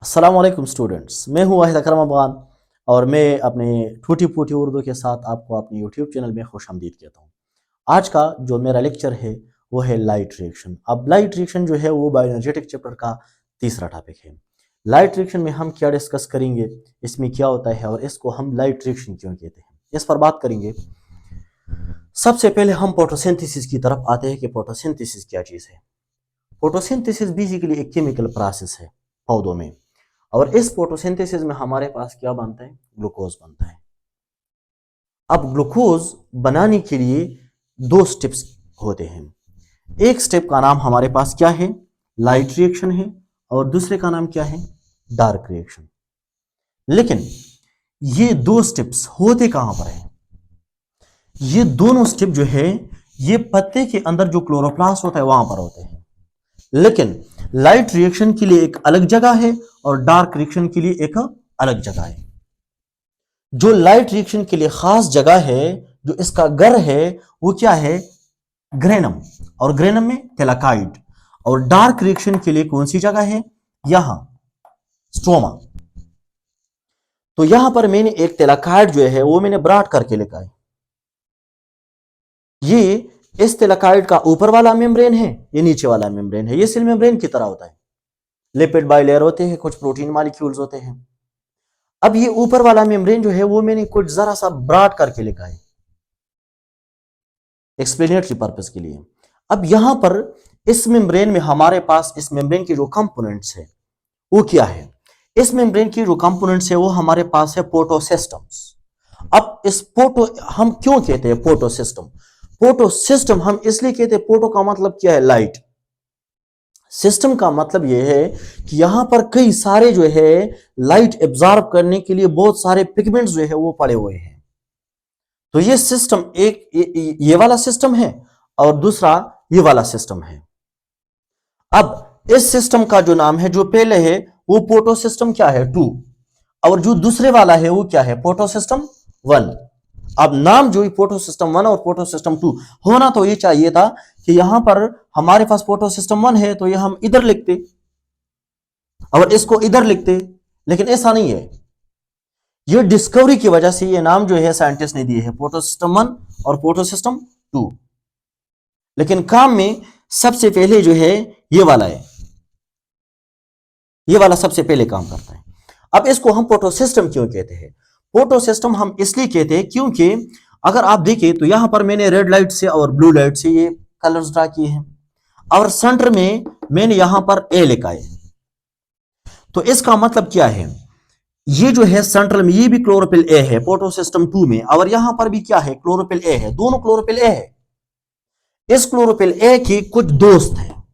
अस्सलाम वालेकुम स्टूडेंट्स, मैं हूं वाहिद अकरम अफगान और मैं अपने टूटी फूटी उर्दू के साथ आपको अपने यूट्यूब चैनल में खुशामदीद कहता हूं। आज का जो मेरा लेक्चर है वो है लाइट रिएक्शन। अब लाइट रिएक्शन जो है वो बायोएनर्जेटिक चैप्टर का तीसरा टॉपिक है। लाइट रिएक्शन में हम क्या डिस्कस करेंगे, इसमें क्या होता है और इसको हम लाइट रिएक्शन क्यों कहते हैं, इस पर बात करेंगे। सबसे पहले हम फोटोसिंथेसिस की तरफ आते हैं कि फोटोसिंथेसिस क्या चीज़ है। फोटोसिंथेसिस बेसिकली एक केमिकल प्रोसेस है पौधों में, और इस फोटोसिंथेसिस में हमारे पास क्या बनता है, ग्लूकोज बनता है। अब ग्लूकोज बनाने के लिए दो स्टेप्स होते हैं। एक स्टेप का नाम हमारे पास क्या है, लाइट रिएक्शन है, और दूसरे का नाम क्या है, डार्क रिएक्शन। लेकिन ये दो स्टेप्स होते कहां पर है? ये दोनों स्टेप जो है ये पत्ते के अंदर जो क्लोरोप्लास्ट होता है वहां पर होते हैं। लेकिन लाइट रिएक्शन के लिए एक अलग जगह है और डार्क रिएक्शन के लिए एक अलग जगह है। जो लाइट रिएक्शन के लिए खास जगह है, जो इसका घर है, वो क्या है, ग्रेनम, और ग्रेनम में टेलाकाइड। और डार्क रिएक्शन के लिए कौन सी जगह है, यहां स्ट्रोमा। तो यहां पर मैंने एक टेलाकाइड जो है वो मैंने ब्रॉड करके लिखा है। ये इस टेलाकाइड का ऊपर वाला मेम्ब्रेन है, ये नीचे वाला मेम्ब्रेन है। ये सेल मेम्ब्रेन की तरह होता है, लिपिड बाइलेयर होते हैं, कुछ प्रोटीन मॉलिक्यूल्स होते हैं। अब ये ऊपर वाला मेम्ब्रेन जो है वो मैंने कुछ जरा सा ब्रॉड करके लिखा है एक्सप्लेनेटरी पर्पस के लिए। अब यहां पर इस मेम्ब्रेन में हमारे पास इस मेम्ब्रेन के जो कंपोनेंट्स है वो क्या है, इस मेम्ब्रेन की जो कंपोनेंट्स है वो हमारे पास है फोटोसिस्टम्स। अब इस फोटो हम क्यों कहते हैं फोटोसिस्टम? फोटोसिस्टम हम इसलिए कहते हैं, फोटो का मतलब क्या है, लाइट। सिस्टम का मतलब यह है कि यहां पर कई सारे जो है लाइट एब्जॉर्ब करने के लिए बहुत सारे पिगमेंट्स जो है वो पड़े हुए हैं। तो ये सिस्टम एक ये वाला सिस्टम है और दूसरा ये वाला सिस्टम है। अब इस सिस्टम का जो नाम है, जो पहले है वो फोटो सिस्टम क्या है 2, और जो दूसरे वाला है वो क्या है, फोटो सिस्टम 1। अब नाम जो फोटो सिस्टम 1 और फोटो सिस्टम 2 होना तो ये चाहिए था कि यहां पर हमारे पास फोटो सिस्टम 1 है तो ये हम इधर लिखते और इसको इधर लिखते, लेकिन ऐसा नहीं है। ये डिस्कवरी की वजह से ये नाम जो है साइंटिस्ट ने दिए है, फोटो सिस्टम 1 और फोटो सिस्टम 2। लेकिन काम में सबसे पहले जो है ये वाला है, ये वाला सबसे पहले काम करता है। अब इसको हम फोटो सिस्टम क्यों कहते हैं? फोटो सिस्टम हम इसलिए कहते हैं क्योंकि अगर आप देखें तो यहां पर मैंने रेड लाइट से और ब्लू लाइट से ये कलर्स ड्रा किए हैं, और सेंटर में मैंने यहां पर ए लिखा है। तो इसका मतलब क्या है, ये जो है सेंट्रल में ये भी क्लोरोफिल ए है फोटो सिस्टम 2 में, और यहां पर भी क्या है, क्लोरोफिल ए है, दोनों क्लोरोफिल ए है। इस क्लोरोफिल ए के कुछ दोस्त हैं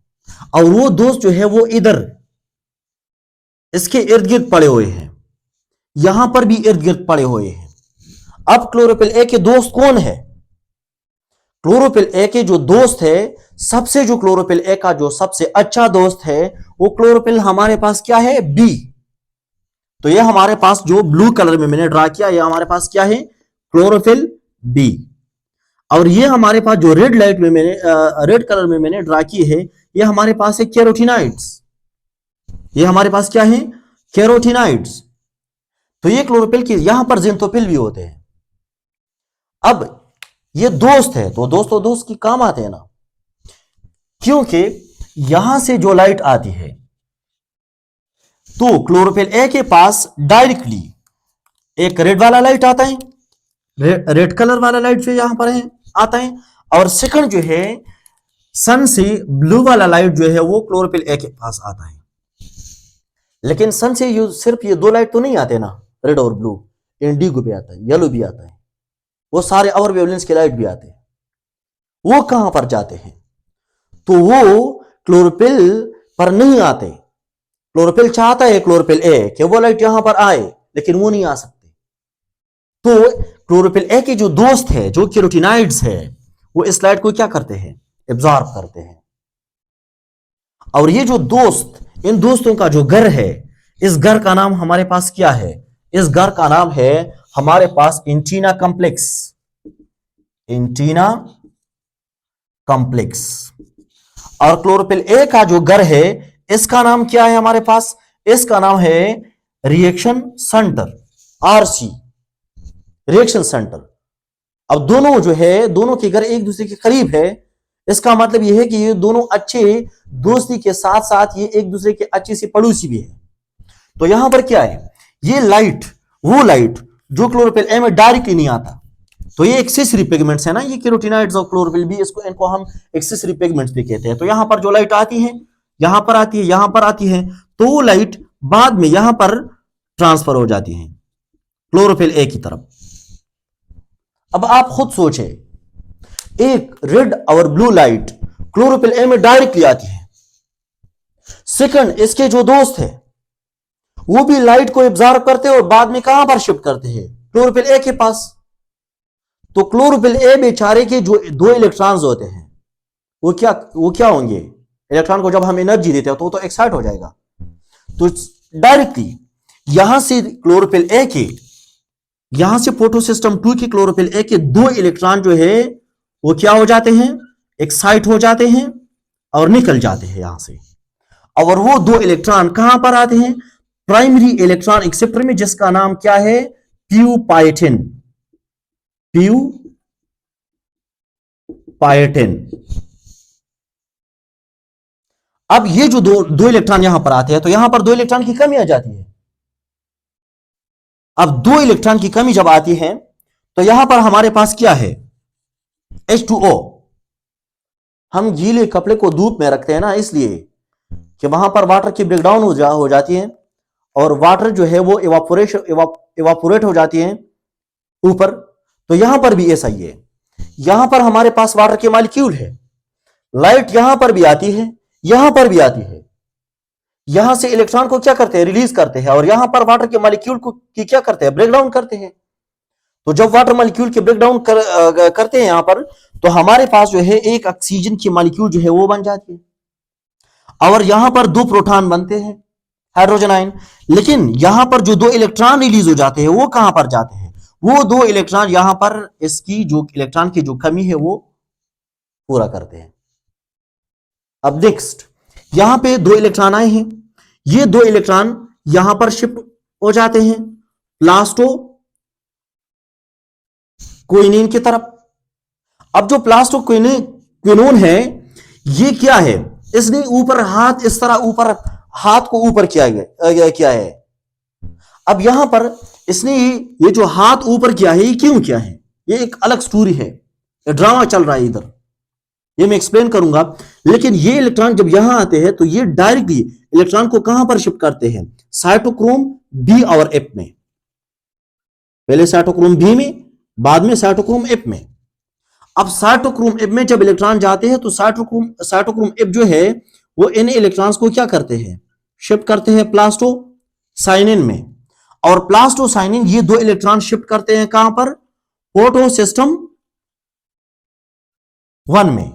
और वो दोस्त जो है वो इधर इसके इर्द गिर्द पड़े हुए हैं, यहां पर भी इर्द गिर्द पड़े हुए हैं। अब क्लोरोफिल ए के दोस्त कौन है? क्लोरोफिल ए के जो दोस्त है, सबसे जो क्लोरोफिल ए का जो सबसे अच्छा दोस्त है वो क्लोरोफिल हमारे पास क्या है, बी। तो ये हमारे पास जो ब्लू कलर में मैंने ड्रा किया, ये हमारे पास क्या है, क्लोरोफिल बी। और ये हमारे पास जो रेड लाइट में मैंने रेड कलर में मैंने ड्रा की है, ये हमारे पास है कैरोटीनाइड्स। ये हमारे पास क्या है, कैरोटीनाइड्स। तो ये क्लोरोफिल की, यहां पर जिंथोफिल भी होते हैं। अब ये दोस्त है तो दोस्त की काम आते हैं ना, क्योंकि यहां से जो लाइट आती है तो क्लोरोफिल ए के पास डायरेक्टली एक रेड वाला लाइट आता है, रेड कलर वाला लाइट जो यहां पर है आता है, और सेकंड जो है सन से ब्लू वाला लाइट जो है वो क्लोरोफिल ए के पास आता है। लेकिन सन से सिर्फ ये दो लाइट तो नहीं आते ना, रेड और ब्लू, इंडिगो भी आता है, येलो भी आता है, वो सारे और वेवलेंस के लाइट भी आते हैं। वो कहां पर जाते हैं, तो वो क्लोरोफिल पर नहीं आते। क्लोरोफिल चाहता है क्लोरोफिल ए कि वो लाइट यहां पर आए, लेकिन वो नहीं आ सकते। तो क्लोरोफिल ए के जो दोस्त है, जो कैरोटीनाइड्स है, वो इस लाइट को क्या करते हैं, एब्जॉर्ब करते हैं। और ये जो दोस्त, इन दोस्तों का जो घर है, इस घर का नाम हमारे पास क्या है, इस घर का नाम है हमारे पास एंटीना कॉम्प्लेक्स। Antenna complex. और क्लोरोफिल ए का जो घर है इसका नाम क्या है हमारे पास, इसका नाम है reaction centre, RC, reaction centre. अब दोनों जो है, दोनों के घर एक दूसरे के करीब है, इसका मतलब यह है कि ये दोनों अच्छे दोस्ती के साथ साथ ये एक दूसरे के अच्छे से पड़ोसी भी है। तो यहां पर क्या है, ये लाइट, वो लाइट जो क्लोरोफिल ए में डायरेक्टली नहीं आता, तो ये एक्सेसरी पिगमेंट्स है ना, ये कैरोटीनॉइड्स और क्लोरोफिल भी, इनको हम एक्सेसरी पिगमेंट्स भी कहते हैं। तो यहां पर जो लाइट आती है, यहां पर आती है, यहां पर आती है, तो वो लाइट बाद में यहां पर ट्रांसफर हो जाती है क्लोरोफिल ए की तरफ। अब आप खुद सोचें, एक रेड और ब्लू लाइट क्लोरोफिल ए में डायरेक्टली आती है, सेकंड इसके जो दोस्त है वो भी लाइट को एब्जॉर्ब करते हैं और बाद में कहां पर शिफ्ट करते हैं, क्लोरोफिल ए के पास। तो क्लोरोफिल ए बेचारे के जो 2 इलेक्ट्रॉन्स होते हैं वो क्या होंगे, इलेक्ट्रॉन को जब हम एनर्जी देते हैं तो वो तो एक्साइट हो जाएगा। तो डायरेक्टली यहां से क्लोरोफिल ए के, यहां से फोटोसिस्टम 2 के क्लोरोफिल ए के 2 इलेक्ट्रॉन जो है वो क्या हो जाते हैं, एक्साइट हो जाते हैं और निकल जाते हैं यहां से। और वो 2 इलेक्ट्रॉन कहां पर आते हैं, प्राइमरी इलेक्ट्रॉन एक्सेप्टर में, जिसका नाम क्या है, प्यूपाइटिन, प्यूपाइटिन। अब ये जो दो इलेक्ट्रॉन यहां पर आते हैं तो यहां पर 2 इलेक्ट्रॉन की कमी आ जाती है। अब 2 इलेक्ट्रॉन की कमी जब आती है तो यहां पर हमारे पास क्या है, H2O। हम गीले कपड़े को धूप में रखते हैं ना, इसलिए कि वहां पर वाटर की ब्रेकडाउन हो जाती है और वाटर जो है वो इवापोरेट हो जाती है ऊपर। तो यहां पर भी ऐसा ही है, यहां पर हमारे पास वाटर के मॉलिक्यूल है, लाइट यहां पर भी आती है, यहां पर भी आती है, यहां से इलेक्ट्रॉन को क्या करते हैं, रिलीज करते हैं, और यहां पर वाटर के मॉलिक्यूल को क्या करते हैं, ब्रेकडाउन करते हैं। तो जब वाटर मॉलिक्यूल के ब्रेकडाउन करते हैं यहां पर, तो हमारे पास जो है एक ऑक्सीजन की मॉलिक्यूल जो है वो बन जाती है और यहां पर 2 प्रोटॉन बनते हैं, हाइड्रोजन आयन। लेकिन यहां पर जो 2 इलेक्ट्रॉन रिलीज हो जाते हैं वो कहां पर जाते हैं, वो 2 इलेक्ट्रॉन यहां पर इसकी जो इलेक्ट्रॉन की जो कमी है वो पूरा करते हैं। अब नेक्स्ट, यहां पे 2 इलेक्ट्रॉन आए हैं, ये 2 इलेक्ट्रॉन यहां पर शिफ्ट हो जाते हैं प्लास्टो क्विनोन की तरफ। अब जो प्लास्टो क्विनोन है ये क्या है, इसने ऊपर हाथ, इस तरह ऊपर हाथ को ऊपर किया है। अब यहां पर इसने ये जो हाथ ऊपर किया है, ये क्यों किया है, ये एक अलग स्टोरी है, ड्रामा चल रहा है इधर, ये मैं एक्सप्लेन करूंगा। लेकिन ये इलेक्ट्रॉन जब यहां आते हैं तो ये डायरेक्टली इलेक्ट्रॉन को कहां पर शिफ्ट करते हैं, साइटोक्रोम बी और एफ में। पहले साइटोक्रोम बी में, बाद में साइटोक्रोम एफ में। अब साइटोक्रोम एफ में जब इलेक्ट्रॉन जाते हैं तो साइटोक्रोम एफ जो है वो इन इलेक्ट्रॉन्स को क्या करते हैं, शिफ्ट करते हैं प्लास्टोसाइनिन में। और प्लास्टोसाइनिन ये 2 इलेक्ट्रॉन शिफ्ट करते हैं कहां पर, फोटोसिस्टम 1 में।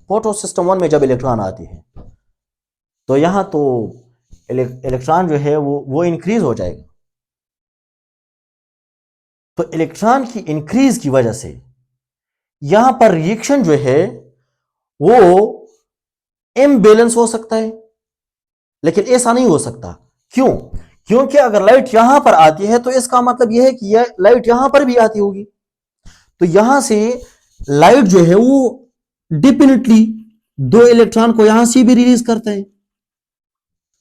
फोटोसिस्टम 1 में जब इलेक्ट्रॉन आती है तो यहां तो इलेक्ट्रॉन जो है वो इंक्रीज हो जाएगा। तो इलेक्ट्रॉन की इंक्रीज की वजह से यहां पर रिएक्शन जो है वो इम्बैलेंस हो सकता है, लेकिन ऐसा नहीं हो सकता। क्यों, क्योंकि अगर लाइट यहां पर आती है तो इसका मतलब यह है कि यह लाइट यहां पर भी आती होगी, तो यहां से लाइट जो है वो डेफिनेटली 2 इलेक्ट्रॉन को यहां से भी रिलीज करता है।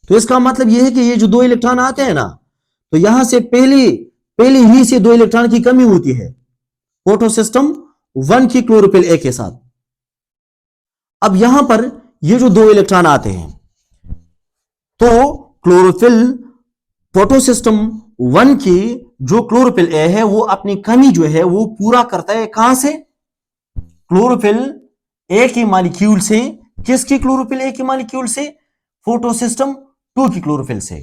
तो इसका मतलब यह है कि ये जो 2 इलेक्ट्रॉन आते हैं ना, तो यहां से पहले ही से 2 इलेक्ट्रॉन की कमी होती है फोटोसिस्टम 1 की क्लोरोफिल ए के साथ। अब यहां पर ये जो 2 इलेक्ट्रॉन आते हैं तो क्लोरोफिल फोटोसिस्टम 1 की जो क्लोरोफिल ए है वो अपनी कमी जो है वो पूरा करता है, कहां से, क्लोरोफिल ए की मॉलिक्यूल से। किसकी क्लोरोफिल ए की मॉलिक्यूल से, फोटोसिस्टम 2 की क्लोरोफिल से।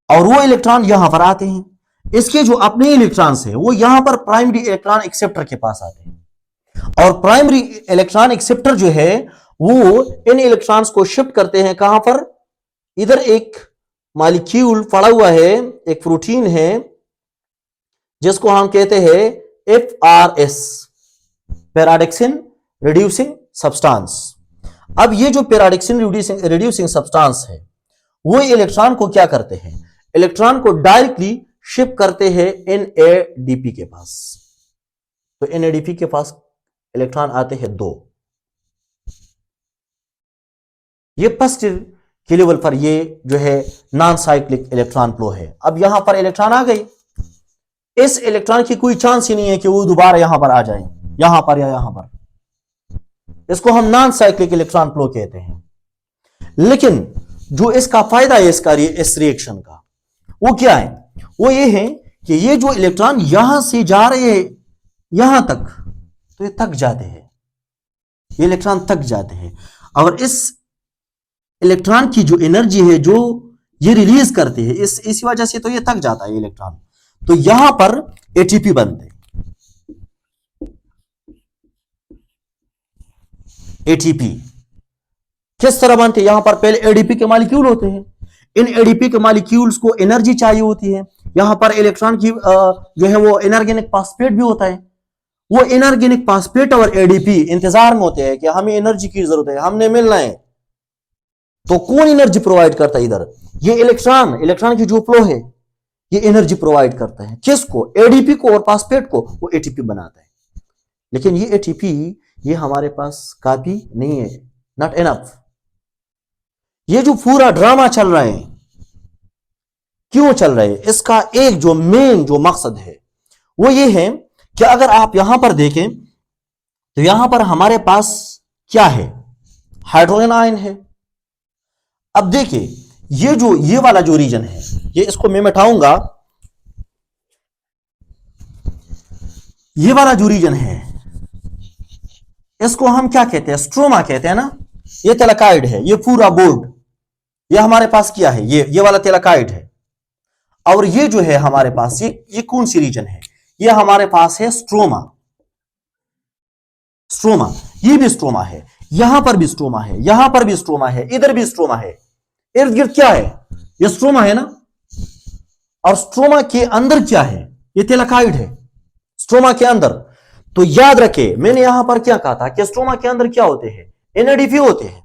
और वो इलेक्ट्रॉन यहां पर आते हैं, इसके जो अपने इलेक्ट्रॉन्स है वो यहां पर प्राइमरी इलेक्ट्रॉन एक्सेप्टर के पास आते हैं। और प्राइमरी इलेक्ट्रॉन एक्सेप्टर जो है वो इन इलेक्ट्रॉन्स को शिफ्ट करते हैं कहां पर, इधर एक मॉलिक्यूल पड़ा हुआ है, एक प्रोटीन है जिसको हम कहते हैं FRS, पैराडॉक्सिन रिड्यूसिंग सब्सटेंस। अब ये जो पैराडॉक्सिन रिड्यूसिंग सब्सटेंस है वो इलेक्ट्रॉन को क्या करते हैं, इलेक्ट्रॉन को डायरेक्टली शिफ्ट करते हैं NADP के पास। तो NADP के पास इलेक्ट्रॉन आते हैं 2। ये फर्स्ट के लेवल पर ये जो है नॉन साइक्लिक इलेक्ट्रॉन फ्लो है। अब यहां पर इलेक्ट्रॉन आ गई, इस इलेक्ट्रॉन की कोई चांस ही नहीं है कि वो दोबारा यहां पर आ जाए, यहां पर या यहां पर। इसको हम नॉन साइक्लिक इलेक्ट्रॉन फ्लो कहते हैं। लेकिन जो इसका फायदा है इस रिएक्शन का, वो क्या है, वो ये है कि ये जो इलेक्ट्रॉन यहां से जा रहे हैं यहां तक, तो ये थक जाते हैं, ये इलेक्ट्रॉन थक जाते हैं। और इस इलेक्ट्रॉन की जो एनर्जी है जो ये रिलीज करते हैं, इसी वजह से तो ये थक जाता है इलेक्ट्रॉन। तो यहां पर एटीपी बनते हैं। एटीपी किस तरह बनते हैं, यहां पर पहले एडीपी के मॉलिक्यूल होते हैं, इन एडीपी के मॉलिक्यूल्स को एनर्जी चाहिए होती है। यहां पर इलेक्ट्रॉन की जो है वो इनऑर्गेनिक फॉस्फेट भी होता है। वो इनऑर्गेनिक फॉस्फेट और एडीपी इंतजार में होते हैं कि हमें एनर्जी की जरूरत है, हमने मिलना है। तो कौन एनर्जी प्रोवाइड करता है इधर, ये इलेक्ट्रॉन की जो फ्लो है ये एनर्जी प्रोवाइड करता है। किसको, एडीपी को और फॉस्फेट को, वो एटीपी बनाता है। लेकिन ये एटीपी ये हमारे पास काफी नहीं है, नॉट इनफ। ये जो पूरा ड्रामा चल रहा है, क्यों चल रहा है, इसका एक जो मेन जो मकसद है वो ये है कि अगर आप यहां पर देखें तो यहां पर हमारे पास क्या है, हाइड्रोजन आयन है। अब देखिए ये वाला जो रीजन है, ये इसको मैं मिटाऊंगा, ये वाला जो रीजन है इसको हम क्या कहते हैं, स्ट्रोमा कहते हैं ना। ये तेलाकाइड है, ये पूरा बोर्ड ये हमारे पास क्या है, ये वाला तेलाकाइड है। और ये जो है हमारे पास ये कौन सी रीजन है, ये हमारे पास है स्ट्रोमा। ये भी स्ट्रोमा है, यहां पर भी स्ट्रोमा है, यहां पर भी स्ट्रोमा है, इधर भी स्ट्रोमा है। इर्द गिर्द क्या है, ये स्ट्रोमा है ना। और स्ट्रोमा के अंदर क्या है, ये तेलाकाइड है स्ट्रोमा के अंदर। तो याद रखे मैंने यहां पर क्या कहा था कि स्ट्रोमा के अंदर क्या होते हैं, NADP होते हैं।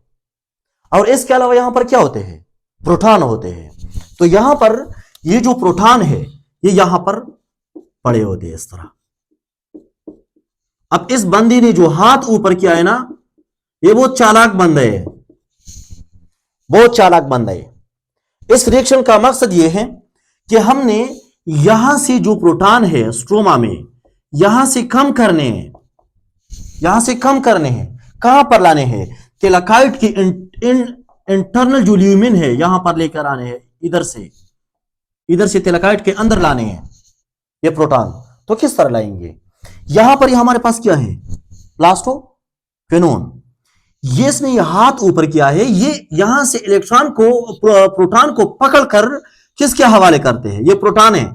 और इसके अलावा यहां पर क्या होते हैं, प्रोटॉन होते हैं। तो यहां पर ये जो प्रोटॉन है ये यहां पर पड़े होते हैं इस तरह। अब इस बंदी ने जो हाथ ऊपर किया है ना, ये बहुत चालाक बंदा है, बहुत चालाक बंदा है। इस रिएक्शन का मकसद यह है कि हमने यहां से जो प्रोटॉन है स्ट्रोमा में, यहां से कम करने हैं, कहां पर लाने हैं, तेलाकाइड की इंटरनल जो ल्यूमिन है यहां पर लेकर आने हैं, इधर से तेलाकाइड के अंदर लाने हैं ये प्रोटॉन। तो किस तरह लाएंगे, यहां पर हमारे पास क्या है, प्लास्टोक्विनोन। ये इसने ये हाथ ऊपर किया है, ये यहां से इलेक्ट्रॉन को प्रोटॉन को पकड़कर किसके हवाले करते हैं, ये प्रोटॉन है,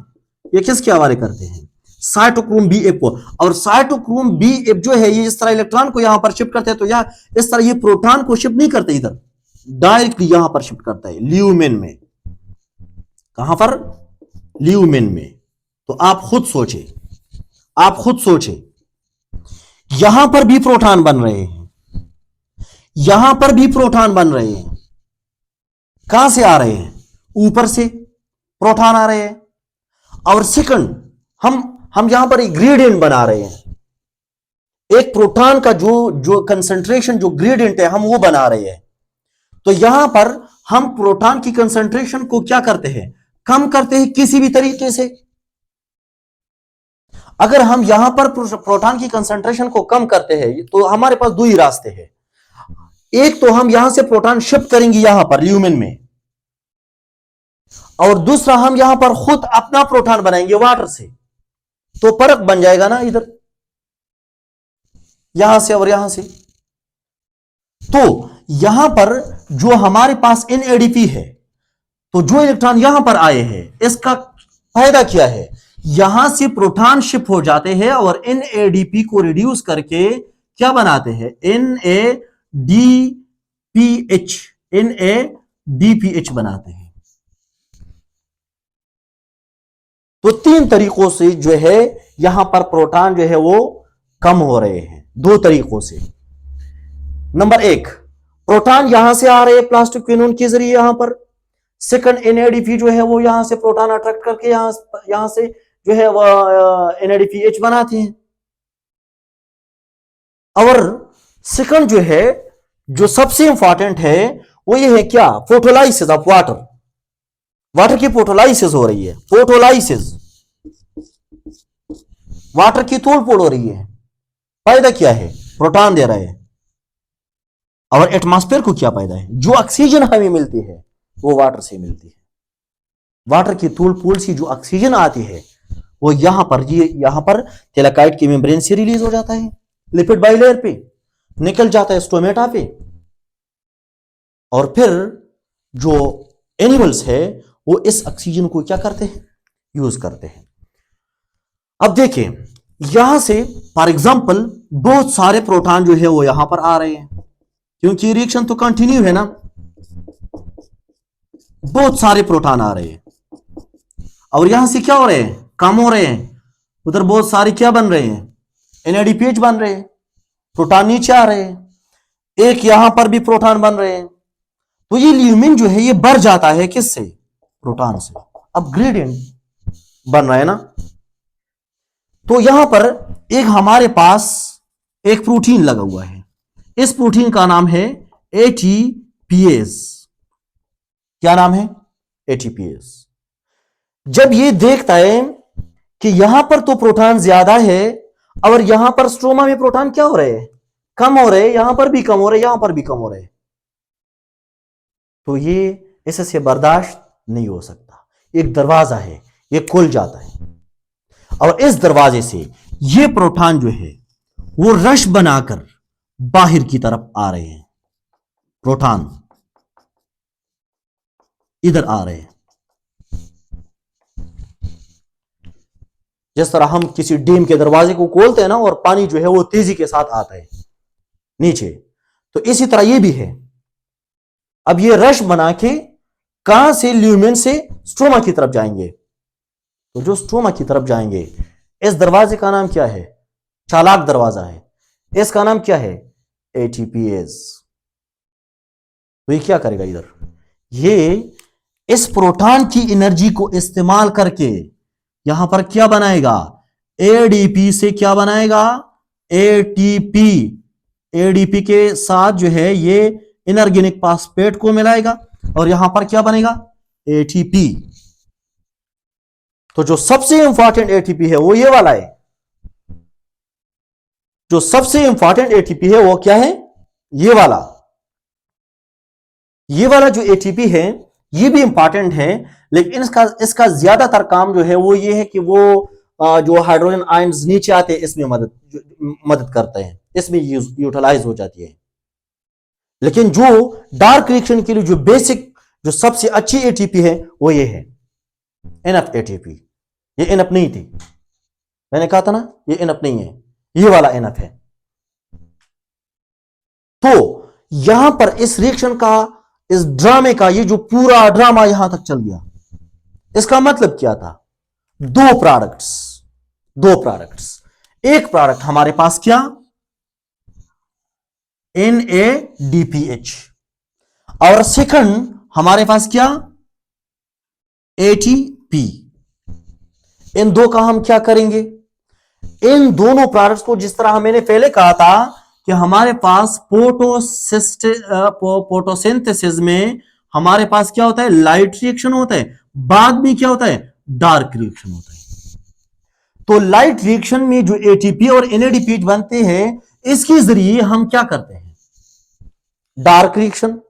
ये किसके हवाले करते हैं, साइटोक्रोम B8 को। और साइटोक्रोम B8 जो है ये इस तरह इलेक्ट्रॉन को यहां पर शिफ्ट करते हैं। तो यह इस तरह ये प्रोटॉन को शिफ्ट नहीं करते इधर, डायरेक्टली यहां पर शिफ्ट करता है ल्यूमेन में। कहां पर, ल्यूमेन में। तो आप खुद सोचे, यहां पर भी प्रोटॉन बन रहे हैं, यहां पर भी प्रोटॉन बन रहे हैं। कहां से आ रहे हैं, ऊपर से प्रोटॉन आ रहे हैं। और सेकंड हम यहां पर एक ग्रेडियंट बना रहे हैं, एक प्रोटॉन का जो कंसंट्रेशन जो ग्रेडियंट है हम वो बना रहे हैं। तो यहां पर हम प्रोटॉन की कंसंट्रेशन को क्या करते हैं, कम करते हैं किसी भी तरीके से। अगर हम यहां पर प्रोटॉन की कंसंट्रेशन को कम करते हैं तो हमारे पास दो ही रास्ते हैं। एक तो हम यहां से प्रोटॉन शिफ्ट करेंगे यहां पर ल्यूमेन में, और दूसरा हम यहां पर खुद अपना प्रोटॉन बनाएंगे वाटर से। तो फर्क बन जाएगा ना इधर, यहां से और यहां से। तो यहां पर जो हमारे पास NADP है, तो जो इलेक्ट्रॉन यहां पर आए हैं इसका फायदा क्या है, यहां से प्रोटॉन शिफ्ट हो जाते हैं और NADP को रिड्यूस करके क्या बनाते हैं, NADPH बनाते हैं। तो 3 तरीकों से जो है यहां पर प्रोटॉन जो है वो कम हो रहे हैं, 2 तरीकों से। नंबर 1, प्रोटॉन यहां से आ रहे हैं प्लास्टोक्विनोन के जरिए यहां पर। सेकंड एनएडीपी जो है वो यहां से प्रोटॉन अट्रैक्ट करके यहां से जो है वो एनएडीपीएच बनाते हैं। और सेकंड जो है, जो सबसे इंपॉर्टेंट है वो ये है क्या, फोटोलाइसिस ऑफ वाटर। वाटर की फोटोलाइसिस हो रही है, फोटोलाइसिस, वाटर की तोड़ फोड़ हो रही है। फायदा क्या है, प्रोटॉन दे रहे हैं। और एटमॉस्फेयर को क्या फायदा है, जो ऑक्सीजन हमें मिलती है वो वाटर से मिलती है। वाटर की तोड़ फोड़ से जो ऑक्सीजन आती है वो यहां पर थिलाकाइड की मेम्ब्रेन से रिलीज हो जाता है, लिपिड बाइलेयर पे निकल जाता है, स्टोमेटा पे, और फिर जो एनिमल्स है वो इस ऑक्सीजन को क्या करते हैं, यूज करते हैं। अब देखिए यहां से फॉर एग्जांपल बहुत सारे प्रोटॉन जो है वो यहां पर आ रहे हैं, क्योंकि रिएक्शन तो कंटिन्यू है ना, बहुत सारे प्रोटॉन आ रहे हैं। और यहां से क्या हो रहे हैं, कम हो रहे हैं, उधर बहुत सारे क्या बन रहे हैं, एनएडीपीएच बन रहे हैं, प्रोटॉन नीचे आ रहे हैं, एक यहां पर भी प्रोटॉन बन रहे हैं। तो ये ल्यूमिन जो है ये बढ़ जाता है किससे, प्रोटॉन से। अब ग्रेडियंट बन रहा है ना। तो यहां पर एक हमारे पास एक प्रोटीन लगा हुआ है, इस प्रोटीन का नाम है एटीपीएस। क्या नाम है, एटीपीएस। जब ये देखता है कि यहां पर तो प्रोटॉन ज्यादा है और यहां पर स्ट्रोमा में प्रोटॉन क्या हो रहे हैं, कम हो रहे, यहां पर भी कम हो रहे, यहां पर भी कम हो रहे, तो ये इससे बर्दाश्त नहीं हो सकता। एक दरवाजा है, ये खुल जाता है और इस दरवाजे से ये प्रोटॉन जो है वो रश बनाकर बाहर की तरफ आ रहे हैं, प्रोटॉन इधर आ रहे हैं। जिस तरह हम किसी डैम के दरवाजे को खोलते हैं ना और पानी जो है वो तेजी के साथ आता है नीचे, तो इसी तरह ये भी है। अब ये रश बना के कहां से, ल्यूमेन से स्ट्रोमा की तरफ जाएंगे। तो जो स्ट्रोमा की तरफ जाएंगे, इस दरवाजे का नाम क्या है, चालाक दरवाजा है, इसका नाम क्या है, एटीपीएस। तो ये क्या करेगा इधर, ये इस प्रोटॉन की एनर्जी को इस्तेमाल करके यहां पर क्या बनाएगा, एडीपी से क्या बनाएगा, एटीपी। एडीपी के साथ जो है ये इनऑर्गेनिक फॉस्फेट को मिलाएगा और यहां पर क्या बनेगा, एटीपी। तो जो सबसे इंपॉर्टेंट एटीपी है वो ये वाला है, जो सबसे इंपॉर्टेंट एटीपी है वो क्या है, ये वाला। ये वाला जो एटीपी है ये भी इंपॉर्टेंट है, लेकिन इसका ज्यादातर काम जो है वो ये है कि वो जो हाइड्रोजन आयंस नीचे आते हैं इसमें मदद करते हैं, इसमें यूटिलाइज हो जाती है। लेकिन जो डार्क रिएक्शन के लिए जो बेसिक, जो सबसे अच्छी एटीपी है वो ये है, एनएफ एटीपी। ये एनएफ नहीं थी, मैंने कहा था ना ये एनएफ नहीं है, ये वाला एनएफ है। तो यहां पर इस रिएक्शन का, इस ड्रामे का, ये जो पूरा ड्रामा यहां तक चल गया, इसका मतलब क्या था, दो प्रोडक्ट्स। एक प्रोडक्ट हमारे पास क्या, NADPH, और सेकंड हमारे पास क्या, ATP। इन दो का हम क्या करेंगे, इन दोनों प्रोडक्ट्स को, जिस तरह मैंने पहले कहा था कि हमारे पास फोटोसिंथेसिस में हमारे पास क्या होता है, लाइट रिएक्शन होता है, बाद में क्या होता है, डार्क रिएक्शन होता है। तो लाइट रिएक्शन में जो एटीपी और एनएडीपीएच बनते हैं, इसके जरिए हम क्या करते हैं, डार्क रिएक्शन।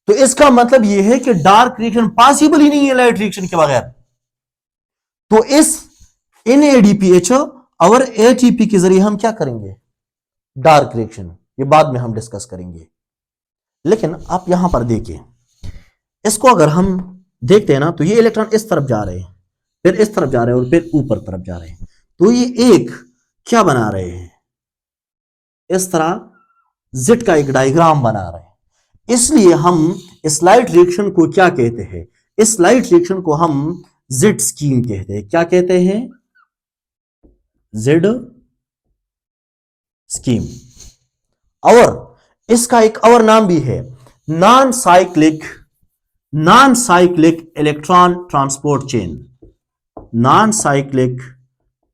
तो इसका मतलब यह है कि डार्क रिएक्शन पॉसिबल ही नहीं है लाइट रिएक्शन के बगैर। तो इस NADPH और ATP के जरिए हम क्या करेंगे, डार्क रिएक्शन। ये बाद में हम डिस्कस करेंगे। लेकिन आप यहां पर देखिए, इसको अगर हम देखते हैं ना, तो ये इलेक्ट्रॉन इस तरफ जा रहे हैं, फिर इस तरफ जा रहे हैं और फिर ऊपर तरफ जा रहे हैं। तो ये एक क्या बना रहे हैं, इस तरह जेड का एक डायग्राम बना रहे हैं। इसलिए हम इस लाइट रिएक्शन को क्या कहते हैं, इस लाइट रिएक्शन को हम जेड स्कीम कहते हैं। क्या कहते हैं, जेड स्कीम। और इसका एक और नाम भी है, non non cyclic electron transport chain, non cyclic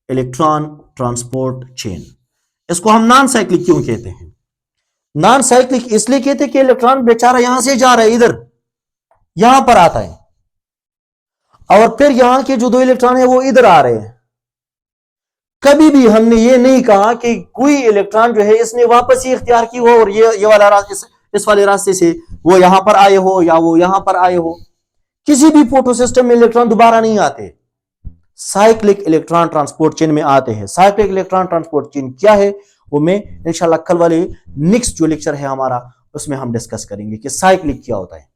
electron transport chain, इसको हम नॉन साइक्लिक क्यों कहते हैं? नॉन साइक्लिक इसलिए कहते हैं कि इलेक्ट्रॉन बेचारा यहां से जा रहा है, इधर यहां पर आता है, और फिर यहां के जो दो इलेक्ट्रॉन है वो इधर आ रहे हैं। कभी भी हमने ये नहीं कहा कि कोई इलेक्ट्रॉन जो है इसने वापस ही इख्तियार की हो और ये वाला रास्ते, इस वाले रास्ते से वो यहां पर आए हो या वो यहां पर आए हो। किसी भी फोटो सिस्टम में इलेक्ट्रॉन दोबारा नहीं आते, साइक्लिक इलेक्ट्रॉन ट्रांसपोर्ट चेन में आते हैं। साइक्लिक इलेक्ट्रॉन ट्रांसपोर्ट चेन क्या है वो मैं इंशाल्लाह कल वाले नेक्स्ट जो लेक्चर है हमारा उसमें हम डिस्कस करेंगे कि साइक्लिक क्या होता है।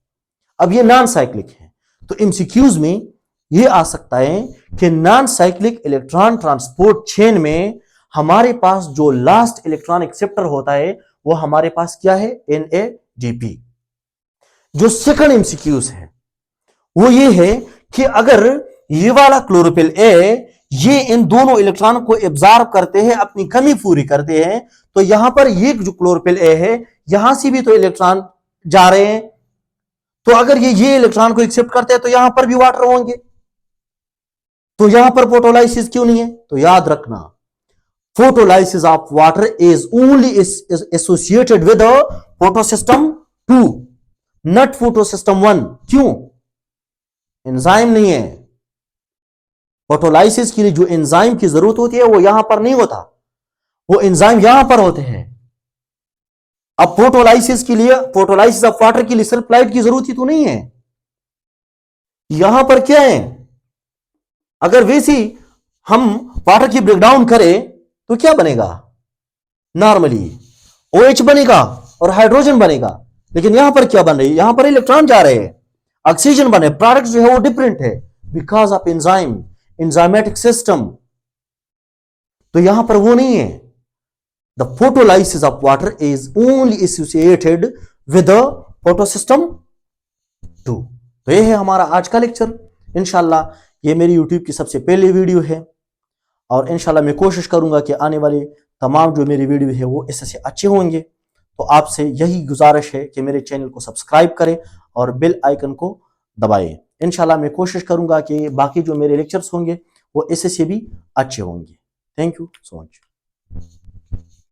अब ये नॉन साइक्लिक है, तो एमसीक्यूज में ये आ सकता है कि non cyclic electron transport chain में हमारे पास जो लास्ट इलेक्ट्रॉन एक्सेप्टर होता है वो हमारे पास क्या है? NADP। जो सेकंड एमसीक्यूज है वो ये है कि अगर ये वाला क्लोरोफिल ए ये इन दोनों इलेक्ट्रॉन को एब्जॉर्ब करते हैं, अपनी कमी पूरी करते हैं, तो यहां पर ये जो क्लोरोफिल ए है यहां से भी तो इलेक्ट्रॉन जा रहे हैं, तो अगर ये इलेक्ट्रॉन को एक्सेप्ट करते हैं तो यहां पर भी वाटर होंगे, तो यहां पर फोटोलाइसिस क्यों नहीं है? तो याद रखना, photolysis of water is only associated with photosystem 2, not photosystem 1। क्यों? एंजाइम नहीं है। फोटोलाइसिस के लिए जो एंजाइम की जरूरत होती है वो यहां पर नहीं होता, वो एंजाइम यहां पर होते हैं। अब फोटोलाइसिस के लिए, फोटोलाइसिस ऑफ वाटर के लिए सिर्फ लाइट की जरूरत ही तो नहीं है। यहां पर क्या है, अगर वैसी हम वाटर की ब्रेकडाउन करें तो क्या बनेगा? नॉर्मली OH बनेगा और हाइड्रोजन बनेगा, लेकिन यहां पर क्या बन रही है? यहां पर इलेक्ट्रॉन जा रहे हैं, ऑक्सीजन बने, प्रोडक्ट जो है वो डिफरेंट है because of enzyme, enzymatic system. तो यहां पर वो नहीं है। The photolysis of water is only associated with photosystem 2। तो ये है हमारा आज का लेक्चर। इंशाल्लाह ये मेरी यूट्यूब की सबसे पहली वीडियो है और इंशाल्लाह मैं कोशिश करूंगा कि आने वाले तमाम जो मेरी वीडियो है वो इससे अच्छे होंगे। तो आपसे यही गुजारिश है कि मेरे चैनल को सब्सक्राइब करें और बेल आइकन को दबाएं। इंशाल्लाह मैं कोशिश करूंगा कि बाकी जो मेरे लेक्चर्स होंगे वो इससे भी अच्छे होंगे। Thank you so much.